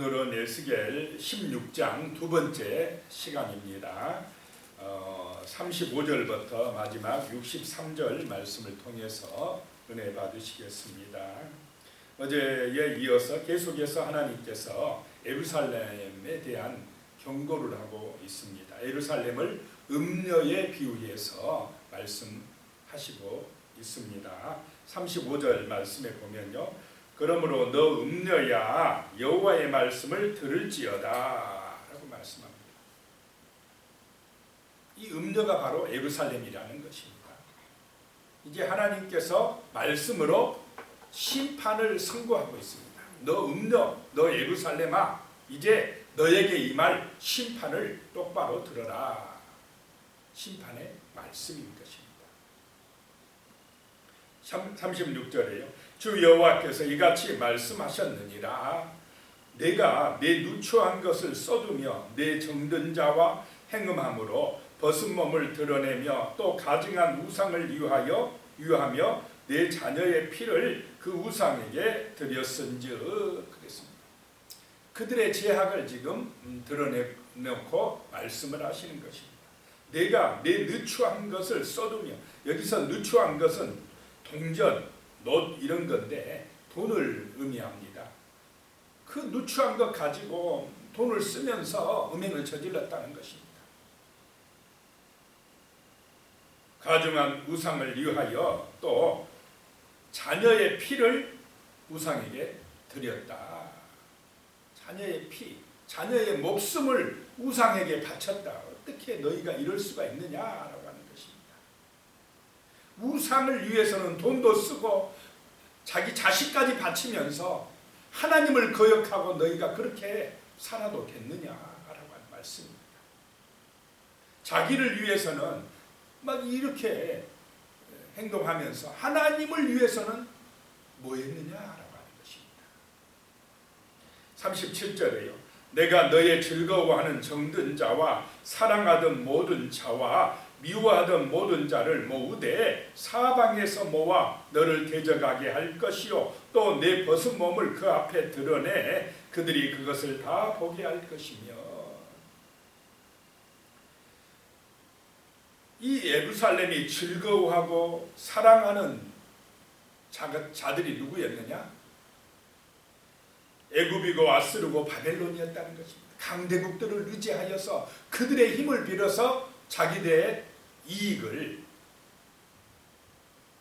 오늘은 에스겔 16장 두 번째 시간입니다. 35절부터 마지막 63절 말씀을 통해서 은혜 받으시겠습니다. 어제에 이어서 계속해서 하나님께서 예루살렘에 대한 경고를 하고 있습니다. 예루살렘을 음녀에 비유해서 말씀하시고 있습니다. 35절 말씀에 보면요, 그러므로 너 음녀야 여호와의 말씀을 들을지어다 라고 말씀합니다. 이 음녀가 바로 예루살렘이라는 것입니다. 이제 하나님께서 말씀으로 심판을 선고하고 있습니다. 너 음녀, 너 예루살렘아, 이제 너에게 임할 심판을 똑바로 들어라. 심판의 말씀인 것입니다. 36절에요. 주 여호와께서 이같이 말씀하셨느니라. 내가 내 누추한 것을 쏟으며 내 정든 자와 행음함으로 벗은 몸을 드러내며 또 가증한 우상을 유하며 내 자녀의 피를 그 우상에게 드렸은즉 그랬습니다. 그들의 죄악을 지금 드러내놓고 말씀을 하시는 것입니다. 내가 내 누추한 것을 쏟으며, 여기서 누추한 것은 동전, 놋 이런 건데 돈을 의미합니다. 그 누추한 것 가지고 돈을 쓰면서 음행을 저질렀다는 것입니다. 가증한 우상을 위하여 또 자녀의 피를 우상에게 드렸다. 자녀의 피, 자녀의 목숨을 우상에게 바쳤다. 어떻게 너희가 이럴 수가 있느냐라고 하는 것입니다. 우상을 위해서는 돈도 쓰고 자기 자식까지 바치면서 하나님을 거역하고 너희가 그렇게 살아도 됐느냐라고 하는 말씀입니다. 자기를 위해서는 막 이렇게 행동하면서 하나님을 위해서는 뭐 했느냐라고 하는 것입니다. 37절에요. 내가 너의 즐거워하는 정든 자와 사랑하던 모든 자와 미워하던 모든 자를 모으되 사방에서 모아 너를 대적하게 할 것이요 또 내 벗은 몸을 그 앞에 드러내 그들이 그것을 다 보게 할 것이며. 이 예루살렘이 즐거워하고 사랑하는 자들이 누구였느냐? 애굽이고 아스르고 바벨론이었다는 것입니다. 강대국들을 의지하여서 그들의 힘을 빌어서 자기들의 이익을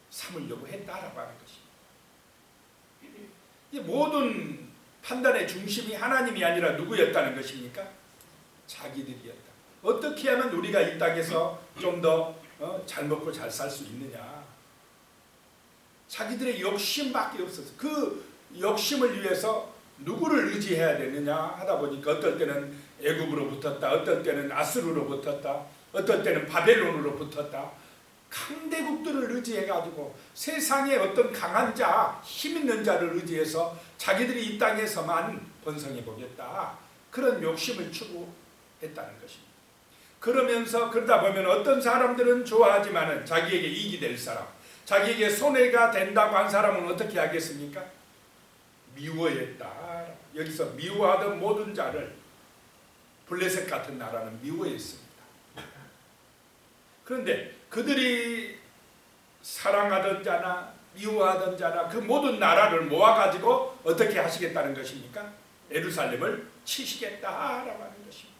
삼으려고 했다라고 하는 것입니다. 이 모든 판단의 중심이 하나님이 아니라 누구였다는 것입니까? 자기들이었다. 어떻게 하면 우리가 이 땅에서 좀 더 잘 먹고 잘 살 수 있느냐? 자기들의 욕심밖에 없었어. 그 욕심을 위해서 누구를 의지해야 되느냐 하다 보니까 어떨 때는 애굽으로 붙었다, 어떨 때는 아스루로 붙었다, 어떨 때는 바벨론으로 붙었다. 강대국들을 의지해가지고 세상에 어떤 강한 자, 힘 있는 자를 의지해서 자기들이 이 땅에서만 번성해 보겠다. 그런 욕심을 추구했다는 것입니다. 그러다 보면 어떤 사람들은 좋아하지만은 자기에게 이익이 될 사람, 자기에게 손해가 된다고 한 사람은 어떻게 하겠습니까? 미워했다. 여기서 미워하던 모든 자를 블레셋 같은 나라는 미워했습니다. 그런데 그들이 사랑하던 자나 미워하던 자나 그 모든 나라를 모아가지고 어떻게 하시겠다는 것입니까? 예루살렘을 치시겠다라고 하는 것입니다.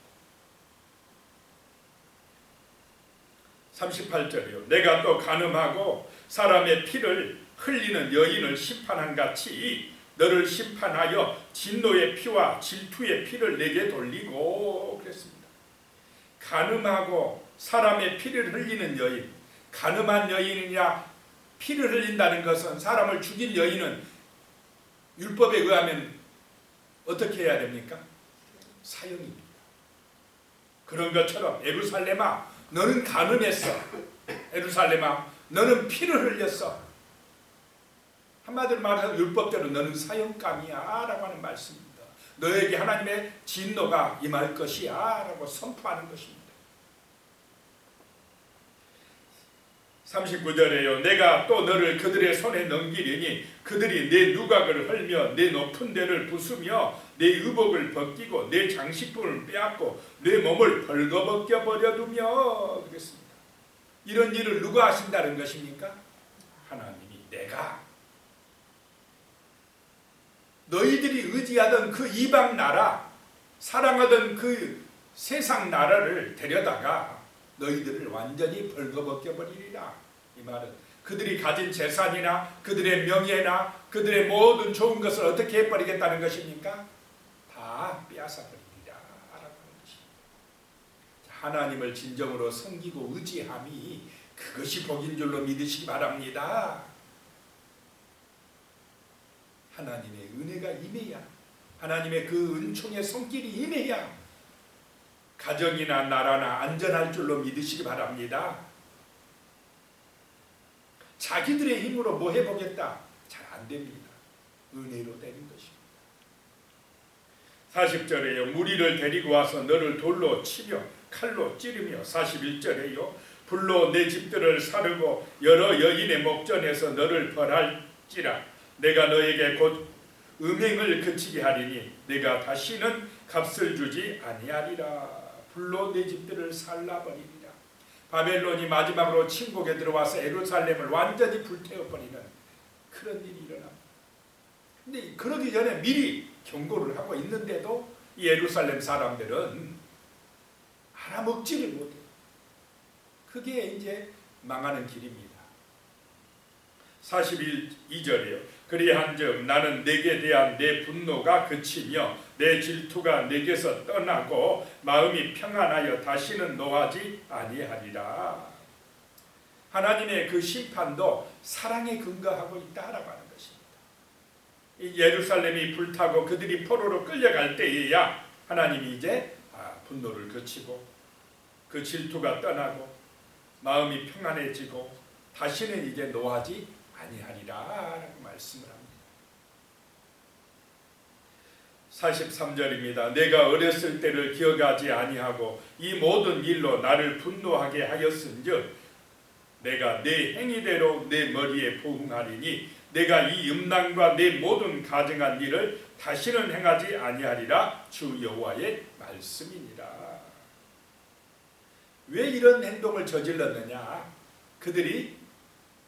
38절이요. 내가 또 간음하고 사람의 피를 흘리는 여인을 심판한 같이 너를 심판하여 진노의 피와 질투의 피를 내게 돌리고 그랬습니다. 간음하고 사람의 피를 흘리는 여인, 간음한 여인이냐 피를 흘린다는 것은 사람을 죽인 여인은 율법에 의하면 어떻게 해야 됩니까? 사형입니다. 그런 것처럼 예루살렘아 너는 간음했어. 예루살렘아 너는 피를 흘렸어. 한마디로 말해서 율법대로 너는 사형감이야 라고 하는 말씀입니다. 너에게 하나님의 진노가 임할 것이야 라고 선포하는 것입니다. 39절에요. 내가 또 너를 그들의 손에 넘기리니 그들이 내 누각을 헐며 내 높은 데를 부수며 내 의복을 벗기고 내 장식품을 빼앗고 내 몸을 벌거벗겨 버려두며 그랬습니다. 이런 일을 누가 하신다는 것입니까? 하나님이. 내가 너희들이 의지하던 그 이방 나라, 사랑하던 그 세상 나라를 데려다가 너희들을 완전히 벌거벗겨 버리리라. 이 말은 그들이 가진 재산이나 그들의 명예나 그들의 모든 좋은 것을 어떻게 해버리겠다는 것입니까? 다 빼앗아 버리리라 라고 하는 것입니다. 하나님을 진정으로 섬기고 의지함이 그것이 복인 줄로 믿으시기 바랍니다. 하나님의 은혜가 임해야, 하나님의 그 은총의 손길이 임해야 가정이나 나라나 안전할 줄로 믿으시기 바랍니다. 자기들의 힘으로 뭐 해보겠다? 잘 안됩니다. 은혜로 되는 것입니다. 40절에요. 무리를 데리고 와서 너를 돌로 치며 칼로 찌르며 41절에요. 불로 내 집들을 사르고 여러 여인의 목전에서 너를 벌할지라 내가 너에게 곧 음행을 그치게 하리니 내가 다시는 값을 주지 아니하리라. 불로 내 집들을 살라버리리라. 바벨론이 마지막으로 침공에 들어와서 예루살렘을 완전히 불태워버리는 그런 일이 일어납니다. 근데 그러기 전에 미리 경고를 하고 있는데도 이 예루살렘 사람들은 알아먹지를 못해요. 그게 이제 망하는 길입니다. 42절이에요. 그리한즉 나는 내게 대한 내 분노가 그치며 내 질투가 내게서 떠나고 마음이 평안하여 다시는 노하지 아니하리라. 하나님의 그 심판도 사랑에 근거하고 있다라고 하는 것입니다. 이 예루살렘이 불타고 그들이 포로로 끌려갈 때에야 하나님이 이제 분노를 그치고 그 질투가 떠나고 마음이 평안해지고 다시는 이제 노하지 아니하리라 라고 말씀을 합니다. 43절입니다. 내가 어렸을 때를 기억하지 아니하고 이 모든 일로 나를 분노하게 하였은즉 내가 내 행위대로 내 머리에 부응하리니 내가 이 음란과 내 모든 가증한 일을 다시는 행하지 아니하리라. 주 여호와의 말씀이니라. 왜 이런 행동을 저질렀느냐? 그들이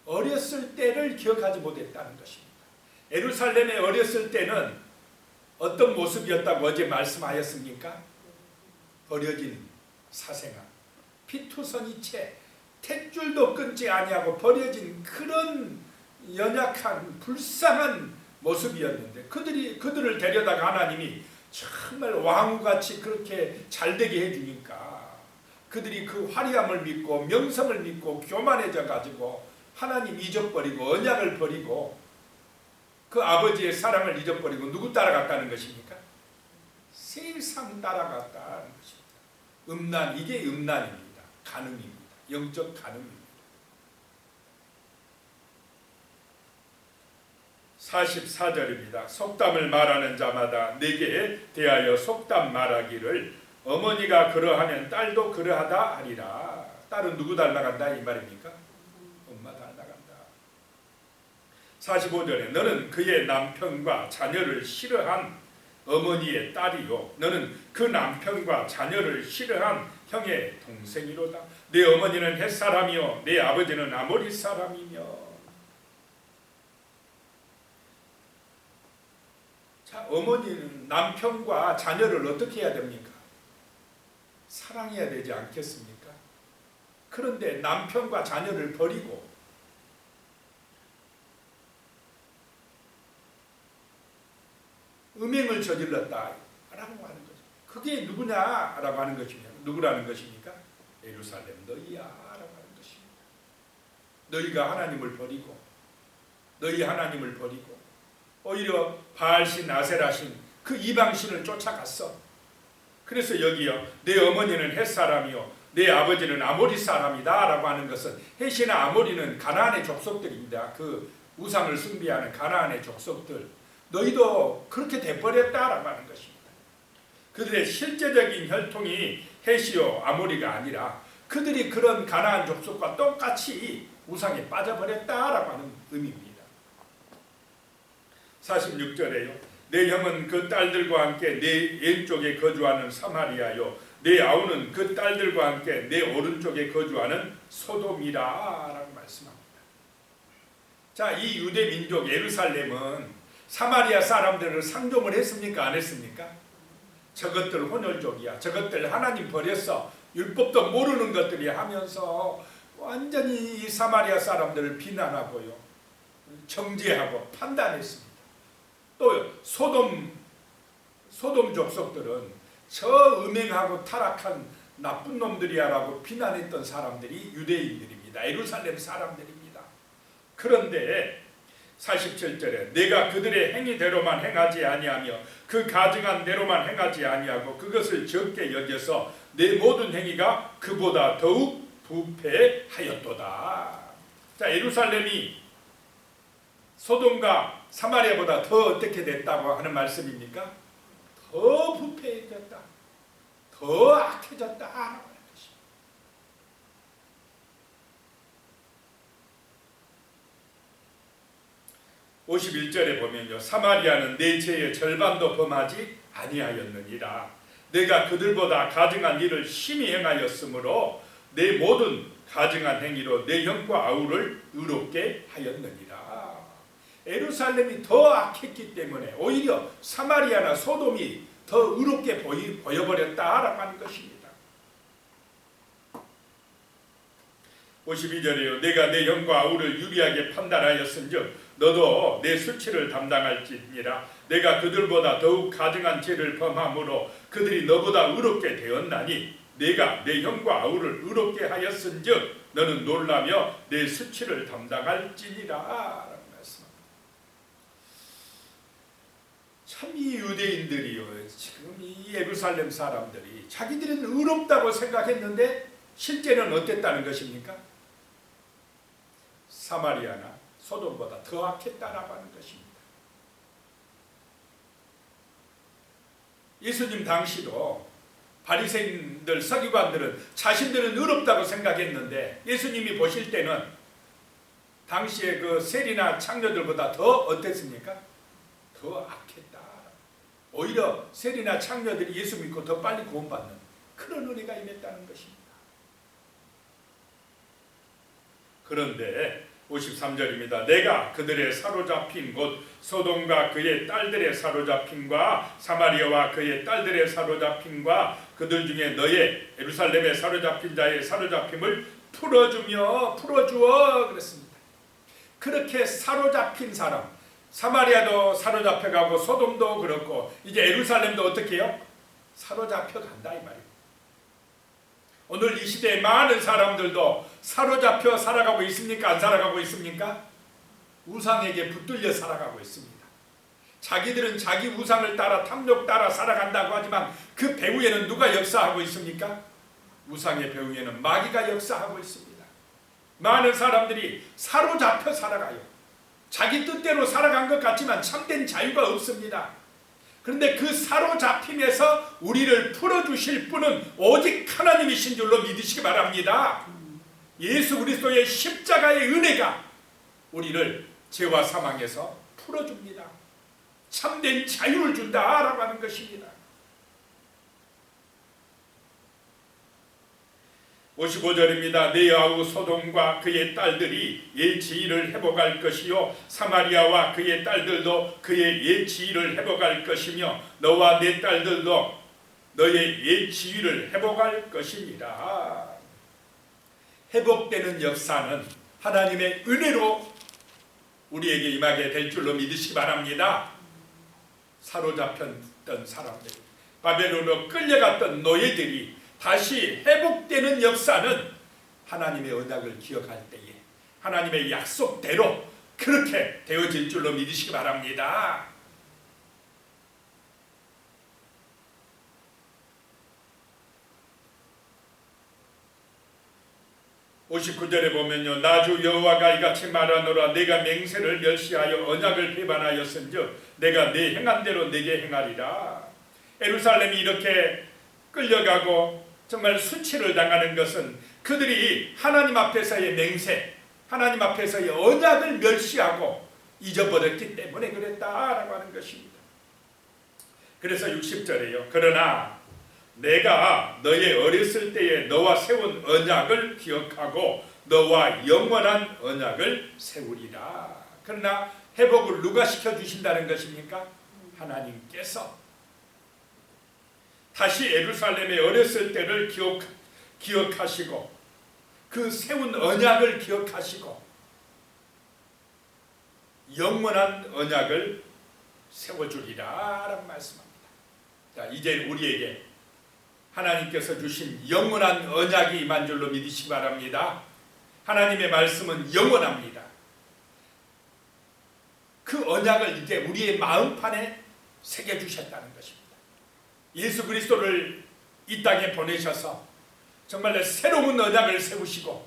어렸을 때를 기억하지 못했다는 것입니다. 예루살렘에 어렸을 때는 어떤 모습이었다고 어제 말씀하였습니까? 버려진 사생아, 피투성이채, 탯줄도 끊지 아니하고 버려진 그런 연약한 불쌍한 모습이었는데 그들을 데려다가 하나님이 정말 왕같이 그렇게 잘되게 해주니까 그들이 그 화려함을 믿고 명성을 믿고 교만해져 가지고 하나님 잊어버리고 언약을 버리고 그 아버지의 사랑을 잊어버리고 누구 따라갔다는 것입니까? 세상 따라갔다는 것입니다. 이게 음란입니다. 간음입니다. 영적 간음입니다. 44절입니다. 속담을 말하는 자마다 내게 대하여 속담 말하기를 어머니가 그러하면 딸도 그러하다 하리라. 딸은 누구 닮아간다 이 말입니까? 엄마 닮아간다. 45절에 너는 그의 남편과 자녀를 싫어한 어머니의 딸이요 너는 그 남편과 자녀를 싫어한 형의 동생이로다. 내 어머니는 헷사람이요 내 아버지는 아모리 사람이며. 자, 어머니는 남편과 자녀를 어떻게 해야 됩니까? 사랑해야 되지 않겠습니까? 그런데 남편과 자녀를 버리고 음행을 저질렀다 라고 하는 거죠. 그게 누구냐라고 하는 것입니다. 누구라는 것입니까? 예루살렘 너희야 라고 하는 것입니다. 너희가 하나님을 버리고 너희 하나님을 버리고 오히려 바알신 아세라신 그 이방신을 쫓아갔어. 그래서 여기요 내 어머니는 헷사람이요 내 아버지는 아모리 사람이다 라고 하는 것은 헷이나 아모리는 가나안의 족속들입니다. 그 우상을 숭배하는 가나안의 족속들. 너희도 그렇게 돼버렸다라고 하는 것입니다. 그들의 실제적인 혈통이 헷이요 아모리가 아니라 그들이 그런 가나안 족속과 똑같이 우상에 빠져버렸다라고 하는 의미입니다. 46절에요. 내 형은 그 딸들과 함께 내 왼쪽에 거주하는 사마리아요, 내 아우는 그 딸들과 함께 내 오른쪽에 거주하는 소돔이라 라고 말씀합니다. 자, 이 유대 민족 예루살렘은 사마리아 사람들을 상종을 했습니까? 안 했습니까? 저것들 혼혈족이야, 저것들 하나님 버렸어, 율법도 모르는 것들이 하면서 완전히 이 사마리아 사람들을 비난하고요, 정죄하고 판단했습니다. 또 소돔 족속들은 저 음행하고 타락한 나쁜 놈들이야라고 비난했던 사람들이 유대인들입니다. 예루살렘 사람들입니다. 그런데 47절에 내가 그들의 행위대로만 행하지 아니하며 그 가증한 대로만 행하지 아니하고 그것을 적게 여겨서 내 모든 행위가 그보다 더욱 부패하였도다. 자, 예루살렘이 소돔과 사마리아보다 더 어떻게 됐다고 하는 말씀입니까? 더 부패해졌다, 더 악해졌다 하는 것입니다. 51절에 보면요, 사마리아는 내 죄의 절반도 범하지 아니하였느니라. 내가 그들보다 가증한 일을 심히 행하였으므로 내 모든 가증한 행위로 내 형과 아우를 의롭게 하였느니라. 예루살렘이 더 악했기 때문에 오히려 사마리아나 소돔이 더 의롭게 보여버렸다라고 하는 것입니다. 52절에요. 내가 내 형과 아우를 유리하게 판단하였은즉 너도 내 수치를 담당할지니라. 내가 그들보다 더욱 가증한 죄를 범함으로 그들이 너보다 의롭게 되었나니 내가 내 형과 아우를 의롭게 하였은즉 너는 놀라며 내 수치를 담당할지니라 라고 말씀합니다. 참 이 유대인들이요, 지금 이 예루살렘 사람들이 자기들은 의롭다고 생각했는데 실제는 어땠다는 것입니까? 사마리아나 소돔보다 더 악했다라고 하는 것입니다. 예수님 당시도 바리새인들, 서기관들은 자신들은 의롭다고 생각했는데 예수님이 보실 때는 당시에 그 세리나 창녀들보다 더 어땠습니까? 더 악했다. 오히려 세리나 창녀들이 예수 믿고 더 빨리 구원받는 그런 은혜가 임했다는 것입니다. 그런데 53절입니다. 내가 그들의 사로잡힌 곧 소돔과 그의 딸들의 사로잡힘과 사마리아와 그의 딸들의 사로잡힘과 그들 중에 너의 예루살렘에 사로잡힌 자의 사로잡힘을 풀어주며 풀어주어 그랬습니다. 그렇게 사로잡힌 사람, 사마리아도 사로잡혀가고 소돔도 그렇고 이제 예루살렘도 어떻게 해요? 사로잡혀간다 이 말이에요. 오늘 이 시대에 많은 사람들도 사로잡혀 살아가고 있습니까? 안 살아가고 있습니까? 우상에게 붙들려 살아가고 있습니다. 자기들은 자기 우상을 따라 탐욕 따라 살아간다고 하지만 그 배후에는 누가 역사하고 있습니까? 우상의 배후에는 마귀가 역사하고 있습니다. 많은 사람들이 사로잡혀 살아가요. 자기 뜻대로 살아간 것 같지만 참된 자유가 없습니다. 그런데 그 사로잡힘에서 우리를 풀어주실 분은 오직 하나님이신 줄로 믿으시기 바랍니다. 예수 그리스도의 십자가의 은혜가 우리를 죄와 사망에서 풀어줍니다. 참된 자유를 준다라고 하는 것입니다. 55절입니다. 내 아우 소돔과 그의 딸들이 옛 지위를 회복할 것이요 사마리아와 그의 딸들도 그의 옛 지위를 회복할 것이며 너와 내 딸들도 너의 옛 지위를 회복할 것이니라. 회복되는 역사는 하나님의 은혜로 우리에게 임하게 될 줄로 믿으시기 바랍니다. 사로잡혔던 사람들, 바벨론으로 끌려갔던 노예들이 다시 회복되는 역사는 하나님의 언약을 기억할 때에 하나님의 약속대로 그렇게 되어질 줄로 믿으시기 바랍니다. (59절에) 보면요, 나주 여호와가 이같이 말하노라. 내가 맹세를 멸시하여 언약을 배반하였은즉 내가 내 행한 대로 내게 행하리라. 예루살렘이 이렇게 끌려가고 정말 수치를 당하는 것은 그들이 하나님 앞에서의 맹세, 하나님 앞에서의 언약을 멸시하고 잊어버렸기 때문에 그랬다라고 하는 것입니다. 그래서 60절에요. 그러나 내가 너의 어렸을 때에 너와 세운 언약을 기억하고 너와 영원한 언약을 세우리라. 그러나 회복을 누가 시켜주신다는 것입니까? 하나님께서 다시 예루살렘의 어렸을 때를 기억하시고 그 세운 언약을 기억하시고 영원한 언약을 세워주리라 라고 말씀합니다. 자, 이제 우리에게 하나님께서 주신 영원한 언약이 임한 줄로 믿으시기 바랍니다. 하나님의 말씀은 영원합니다. 그 언약을 이제 우리의 마음판에 새겨주셨다는 것입니다. 예수 그리스도를 이 땅에 보내셔서 정말 새로운 언약을 세우시고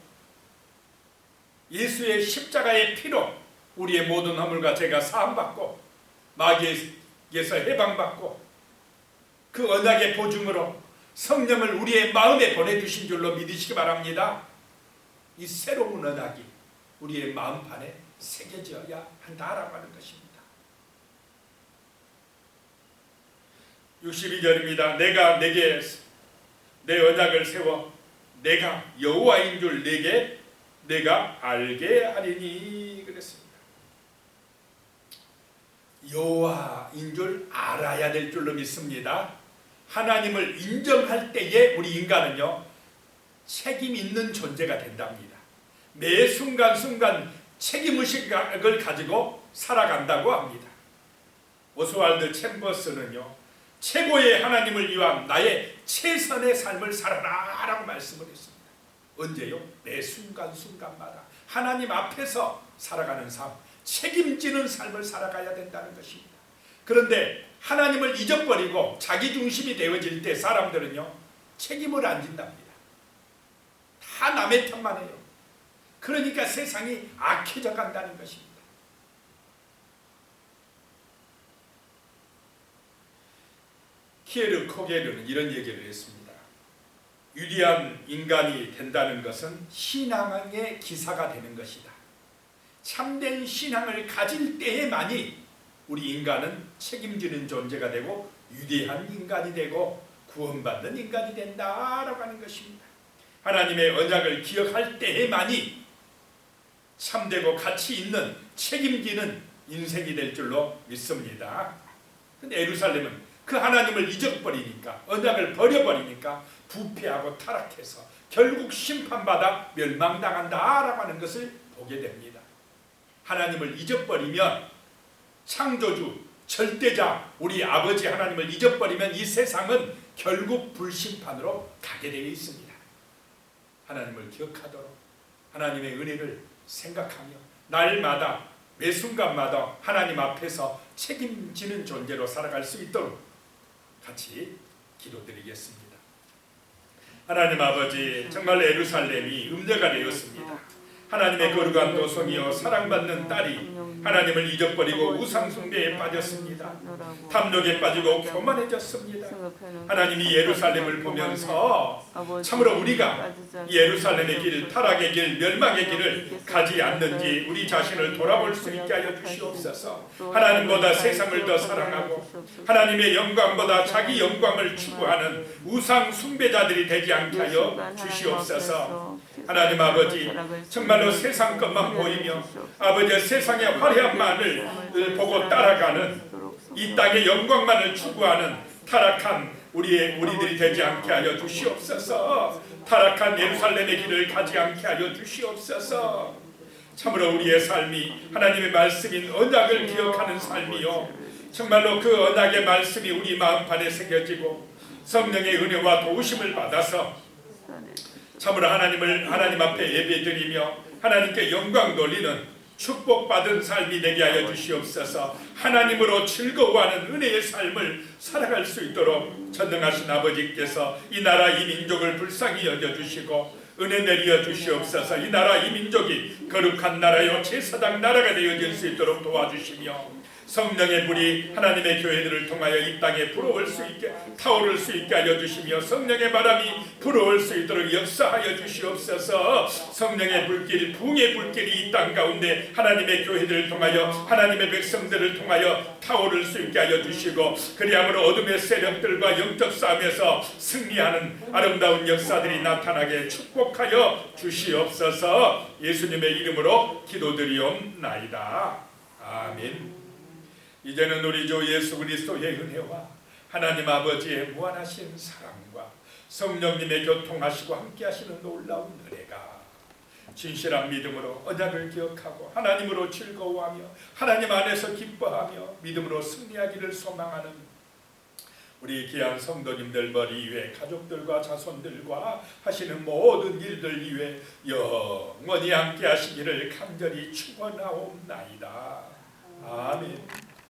예수의 십자가의 피로 우리의 모든 허물과 죄가 사함받고 마귀에게서 해방받고 그 언약의 보증으로 성령을 우리의 마음에 보내주신 줄로 믿으시기 바랍니다. 이 새로운 언약이 우리의 마음판에 새겨져야 한다라고 하는 것입니다. 62절입니다. 내가 내게 내 언약을 세워 내가 여호와인 줄 내가 알게 하리니 그랬습니다. 여호와인 줄 알아야 될 줄로 믿습니다. 하나님을 인정할 때에 우리 인간은요 책임 있는 존재가 된답니다. 매 순간순간 책임의식을 가지고 살아간다고 합니다. 오스왈드 챔버스는요 최고의 하나님을 위한 나의 최선의 삶을 살아라 라고 말씀을 했습니다. 언제요? 매 순간순간마다 하나님 앞에서 살아가는 삶, 책임지는 삶을 살아가야 된다는 것입니다. 그런데 하나님을 잊어버리고 자기중심이 되어질 때 사람들은요 책임을 안 진답니다. 다 남의 탓만 해요. 그러니까 세상이 악해져 간다는 것입니다. 키에르 코게르는 이런 얘기를 했습니다. 위대한 인간이 된다는 것은 신앙의 기사가 되는 것이다. 참된 신앙을 가질 때에만이 우리 인간은 책임지는 존재가 되고 위대한 인간이 되고 구원받는 인간이 된다라고 하는 것입니다. 하나님의 언약을 기억할 때에만이 참되고 가치 있는 책임지는 인생이 될 줄로 믿습니다. 근데 예루살렘은 그 하나님을 잊어버리니까 언약을 버려버리니까 부패하고 타락해서 결국 심판받아 멸망당한다라고 하는 것을 보게 됩니다. 하나님을 잊어버리면 창조주 절대자 우리 아버지 하나님을 잊어버리면 이 세상은 결국 불심판으로 가게 되어 있습니다. 하나님을 기억하도록 하나님의 은혜를 생각하며 날마다 매 순간마다 하나님 앞에서 책임지는 존재로 살아갈 수 있도록 같이 기도드리겠습니다. 하나님 아버지, 정말 예루살렘이 음녀가 되었습니다. 하나님의 거룩한 도성이여 사랑받는 딸이 하나님을 잊어버리고 우상숭배에 빠졌습니다. 탐욕에 빠지고 교만해졌습니다. 하나님이 예루살렘을 보면서 참으로 우리가 예루살렘의 길, 타락의 길, 멸망의 길을 가지 않는지 우리 자신을 돌아볼 수 있게 하여 주시옵소서. 하나님보다 세상을 더 사랑하고 하나님의 영광보다 자기 영광을 추구하는 우상숭배자들이 되지 않게 하여 주시옵소서. 하나님 아버지, 정말로 세상 것만 보이며 아버지 세상의 화려함만을 보고 따라가는 이 땅의 영광만을 추구하는 타락한 우리들이 되지 않게 하여 주시옵소서. 타락한 예루살렘의 길을 가지 않게 하여 주시옵소서. 참으로 우리의 삶이 하나님의 말씀인 언약을 기억하는 삶이요, 정말로 그 언약의 말씀이 우리 마음판에 새겨지고 성령의 은혜와 도우심을 받아서 참으로 하나님 앞에 예배드리며 하나님께 영광 돌리는 축복받은 삶이 되게 하여 주시옵소서. 하나님으로 즐거워하는 은혜의 삶을 살아갈 수 있도록 전능하신 아버지께서 이 나라 이 민족을 불쌍히 여겨주시고 은혜 내려 주시옵소서. 이 나라 이 민족이 거룩한 나라요 제사장 나라가 되어질 수 있도록 도와주시며 성령의 불이 하나님의 교회들을 통하여 이 땅에 불어올 수 있게 타오를 수 있게 하여 주시며 성령의 바람이 불어올 수 있도록 역사하여 주시옵소서. 성령의 불길, 부흥의 불길이 이 땅 가운데 하나님의 교회들을 통하여 하나님의 백성들을 통하여 타오를 수 있게 하여 주시고, 그리함으로 어둠의 세력들과 영적 싸움에서 승리하는 아름다운 역사들이 나타나게 축복하여 주시옵소서. 예수님의 이름으로 기도드리옵나이다. 아멘. 이제는 우리 주 예수 그리스도의 은혜와 하나님 아버지의 무한하신 사랑과 성령님의 교통하시고 함께하시는 놀라운 은혜가 진실한 믿음으로 언약을 기억하고 하나님으로 즐거워하며 하나님 안에서 기뻐하며 믿음으로 승리하기를 소망하는 우리 귀한 성도님들 머리 위에 가족들과 자손들과 하시는 모든 일들 위에 영원히 함께 하시기를 간절히 축원하옵나이다. 아멘.